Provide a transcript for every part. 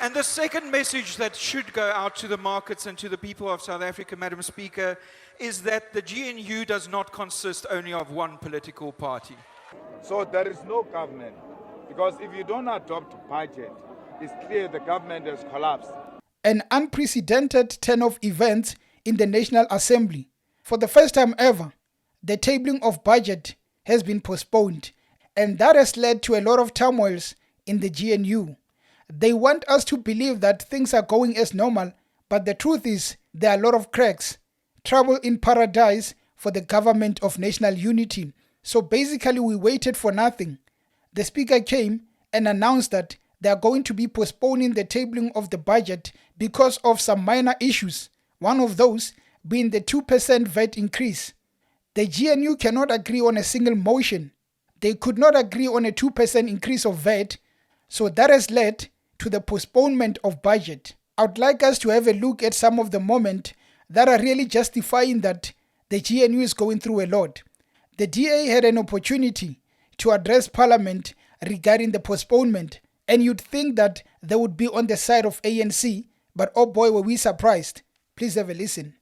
And the second message that should go out to the markets and to the people of South Africa, Madam Speaker, is that the GNU does not consist only of one political party. So there is no government, because if you don't adopt budget, it's clear the government has collapsed. An unprecedented turn of events in the National Assembly. For the first time ever, the tabling of budget has been postponed, and that has led to a lot of turmoils in the GNU. They want us to believe that things are going as normal, but the truth is there are a lot of cracks. Trouble in paradise for the government of national unity. So basically we waited for nothing. The speaker came and announced that they are going to be postponing the tabling of the budget because of some minor issues, one of those being the 2% VAT increase. The GNU cannot agree on a single motion. They could not agree on a 2% increase of VAT, so that has led to the postponement of budget. I would like us to have a look at some of the moments that are really justifying that the GNU is going through a lot. The DA had an opportunity to address Parliament regarding the postponement, and you'd think that they would be on the side of ANC, but oh boy, were we surprised. Please have a listen.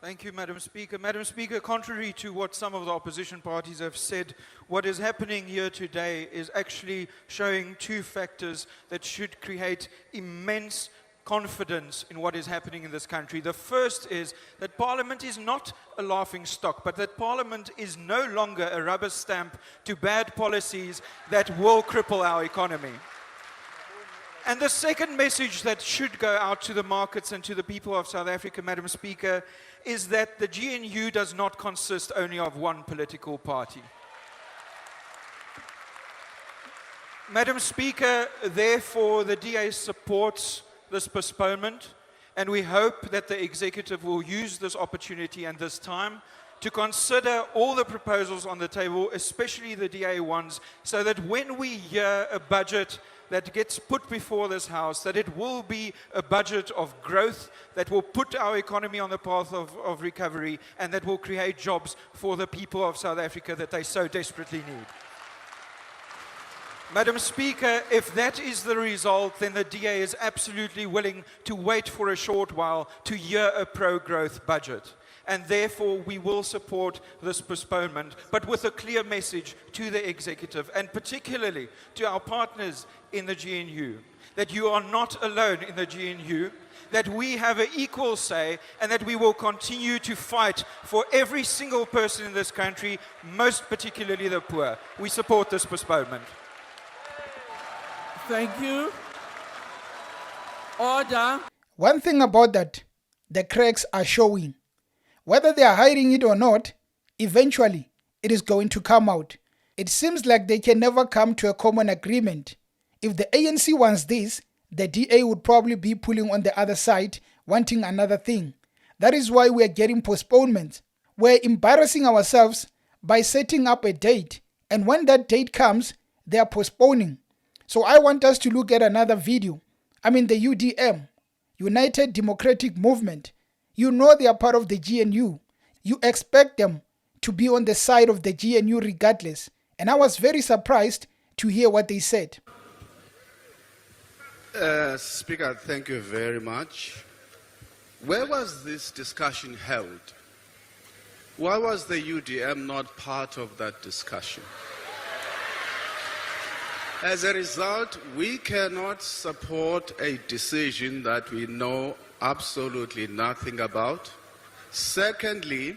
Thank you, Madam Speaker. Madam Speaker, contrary to what some of the opposition parties have said, what is happening here today is actually showing two factors that should create immense confidence in what is happening in this country. The first is that Parliament is not a laughing stock, but that Parliament is no longer a rubber stamp to bad policies that will cripple our economy. And the second message that should go out to the markets and to the people of South Africa, Madam Speaker, is that the GNU does not consist only of one political party. Madam Speaker, therefore, the DA supports this postponement, and we hope that the executive will use this opportunity and this time to consider all the proposals on the table, especially the DA ones, so that when we hear a budget that gets put before this House, that it will be a budget of growth that will put our economy on the path of recovery and that will create jobs for the people of South Africa that they so desperately need. Madam Speaker, if that is the result, then the DA is absolutely willing to wait for a short while to hear a pro-growth budget. And therefore, we will support this postponement, but with a clear message to the executive, and particularly to our partners in the GNU, that you are not alone in the GNU, that we have an equal say, and that we will continue to fight for every single person in this country, most particularly the poor. We support this postponement. Thank you. Order. One thing about that, the cracks are showing. Whether they are hiding it or not, eventually it is going to come out. It seems like they can never come to a common agreement. If the ANC wants this, the DA would probably be pulling on the other side, wanting another thing. That is why we are getting postponements. We're embarrassing ourselves by setting up a date, and when that date comes, they are postponing. So I want us to look at another video. The UDM, United Democratic Movement. You know they are part of the GNU. You expect them to be on the side of the GNU regardless. And I was very surprised to hear what they said. Speaker, thank you very much. Where was this discussion held? Why was the UDM not part of that discussion? As a result, we cannot support a decision that we know absolutely nothing about. Secondly,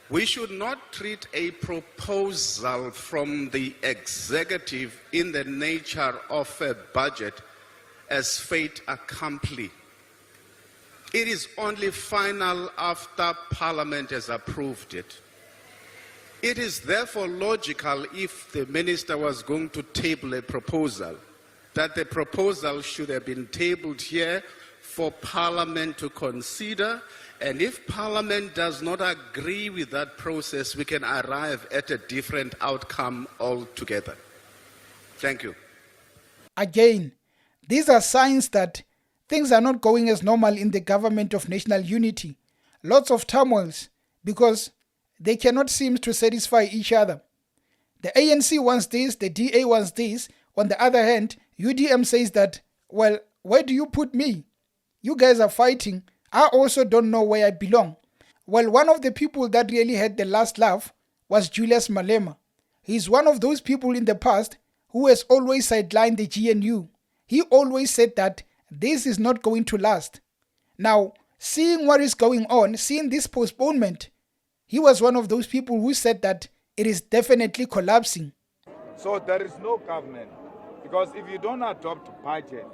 we should not treat a proposal from the executive in the nature of a budget as fait accompli. It is only final after Parliament has approved it. It is therefore logical, if the minister was going to table a proposal, that the proposal should have been tabled here for Parliament to consider, and if Parliament does not agree with that process, we can arrive at a different outcome altogether. Thank you. Again, these are signs that things are not going as normal in the government of national unity. Lots of turmoils because they cannot seem to satisfy each other. The ANC wants this, the DA wants this. On the other hand, UDM says that Well, where do you put me? You guys are fighting. I also don't know where I belong. Well, one of the people that really had the last laugh was Julius Malema. He's one of those people in the past who has always sidelined the GNU. He always said that this is not going to last. Now, seeing what is going on, seeing this postponement, he was one of those people who said that it is definitely collapsing. So there is no government, because if you don't adopt budget,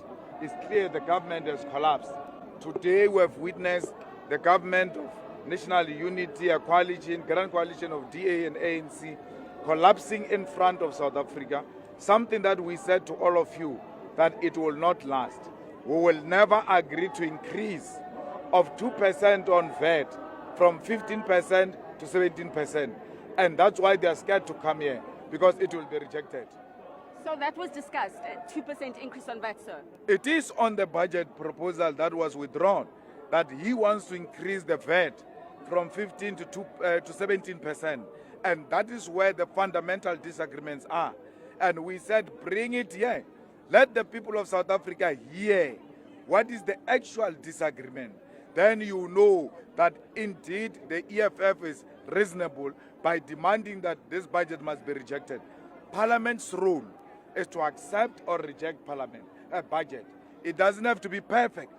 it's clear the government has collapsed. Today we have witnessed the government of national unity, a coalition, grand coalition of DA and ANC, collapsing in front of South Africa, something that we said to all of you, that it will not last. We will never agree to increase of 2% on VAT from 15% to 17%. And that's why they are scared to come here, because it will be rejected. So that was discussed, a 2% increase on VAT, sir? It is on the budget proposal that was withdrawn, that he wants to increase the VAT from 15 to 17%. And that is where the fundamental disagreements are. And we said, bring it here. Let the people of South Africa hear what is the actual disagreement. Then you know that indeed the EFF is reasonable by demanding that this budget must be rejected. Parliament's role is to accept or reject a budget. It doesn't have to be perfect.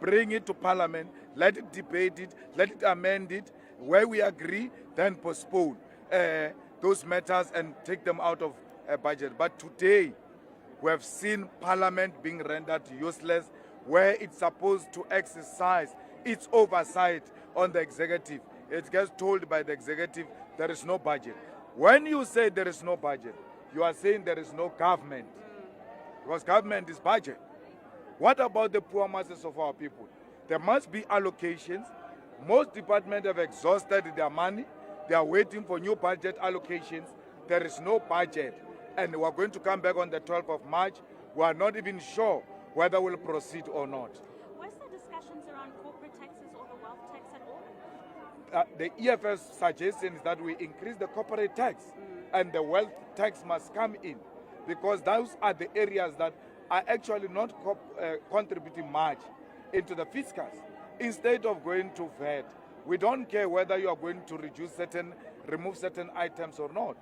Bring it to Parliament, let it debate it, let it amend it. Where we agree, then postpone those matters and take them out of a budget. But today, we have seen Parliament being rendered useless, where it's supposed to exercise its oversight on the executive. It gets told by the executive there is no budget. When you say there is no budget, you are saying there is no government, because government is budget. What about the poor masses of our people? There must be allocations. Most departments have exhausted their money. They are waiting for new budget allocations. There is no budget. And we are going to come back on the 12th of March. We are not even sure whether we'll proceed or not. Was there discussions around corporate taxes or the wealth tax at all? The EFF's suggestion is that we increase the corporate tax and the wealth tax must come in, because those are the areas that are actually not contributing much into the fiscus. Instead of going to VAT, we don't care whether you are going to remove certain items or not.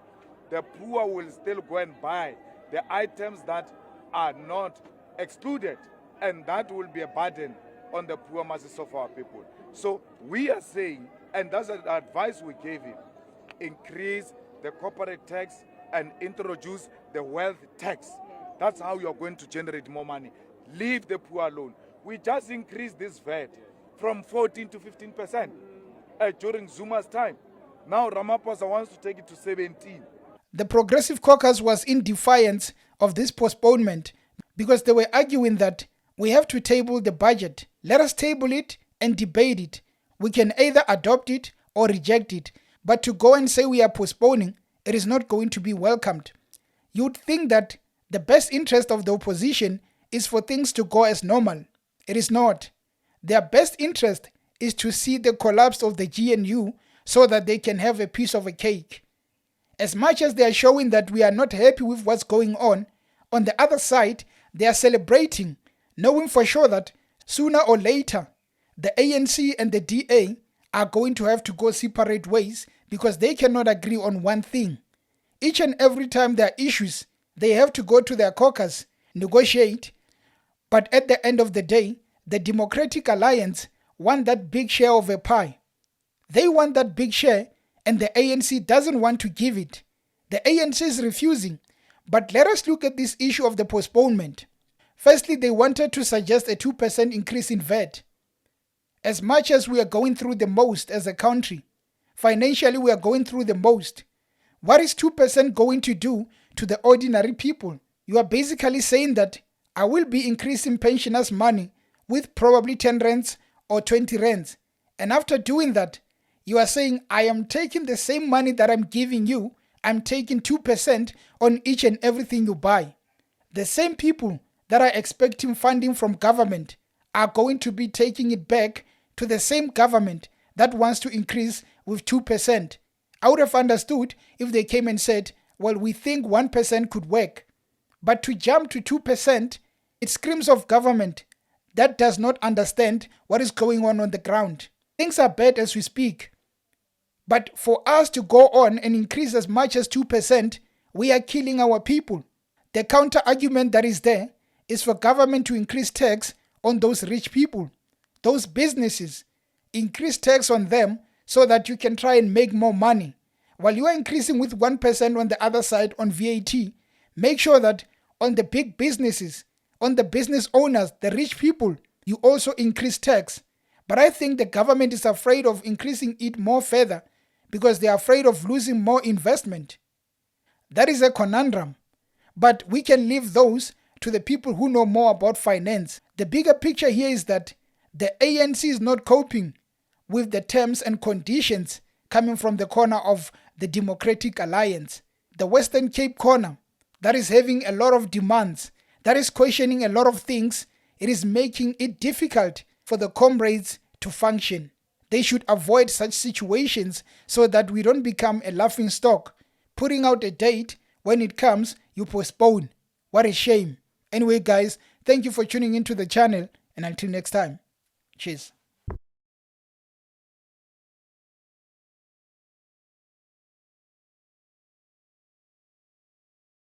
The poor will still go and buy the items that are not excluded, and that will be a burden on the poor masses of our people. So we are saying, and that's the advice we gave him, increase the corporate tax and introduce the wealth tax. That's how you're going to generate more money. Leave the poor alone. We just increased this VAT from 14 to 15% during Zuma's time. Now Ramaphosa wants to take it to 17. The Progressive Caucus was in defiance of this postponement because they were arguing that we have to table the budget. Let us table it and debate it. We can either adopt it or reject it. But to go and say we are postponing, it is not going to be welcomed. You'd think that the best interest of the opposition is for things to go as normal. It is not. Their best interest is to see the collapse of the GNU so that they can have a piece of a cake. As much as they are showing that we are not happy with what's going on the other side, they are celebrating, knowing for sure that sooner or later, the ANC and the DA are going to have to go separate ways because they cannot agree on one thing. Each and every time there are issues, they have to go to their caucus, negotiate. But at the end of the day, the Democratic Alliance want that big share of a pie. They want that big share, and the ANC doesn't want to give it. The ANC is refusing. But let us look at this issue of the postponement. Firstly, they wanted to suggest a 2% increase in VAT. As much as we are going through the most as a country, financially we are going through the most. What is 2% going to do to the ordinary people? You are basically saying that I will be increasing pensioners' money with probably 10 rands or 20 rands. And after doing that, you are saying I am taking the same money that I'm giving you, I'm taking 2% on each and everything you buy. The same people that are expecting funding from government are going to be taking it back to the same government that wants to increase with 2%. I would have understood if they came and said, well, we think 1% could work. But to jump to 2%, It screams of government that does not understand what is going on the ground. Things are bad as we speak. But for us to go on and increase as much as 2%, we are killing our people. The counter argument that is there is for government to increase tax on those rich people, those businesses. Increase tax on them so that you can try and make more money. While you are increasing with 1% on the other side on VAT, make sure that on the big businesses, on the business owners, the rich people, you also increase tax. But I think the government is afraid of increasing it more further because they are afraid of losing more investment. That is a conundrum. But we can leave those to the people who know more about finance. The bigger picture here is that the ANC is not coping with the terms and conditions coming from the corner of the Democratic Alliance. The Western Cape corner, that is having a lot of demands, that is questioning a lot of things. It is making it difficult for the comrades to function. They should avoid such situations so that we don't become a laughing stock. Putting out a date, when it comes, you postpone. What a shame. Anyway, guys, thank you for tuning into the channel, and until next time, cheers.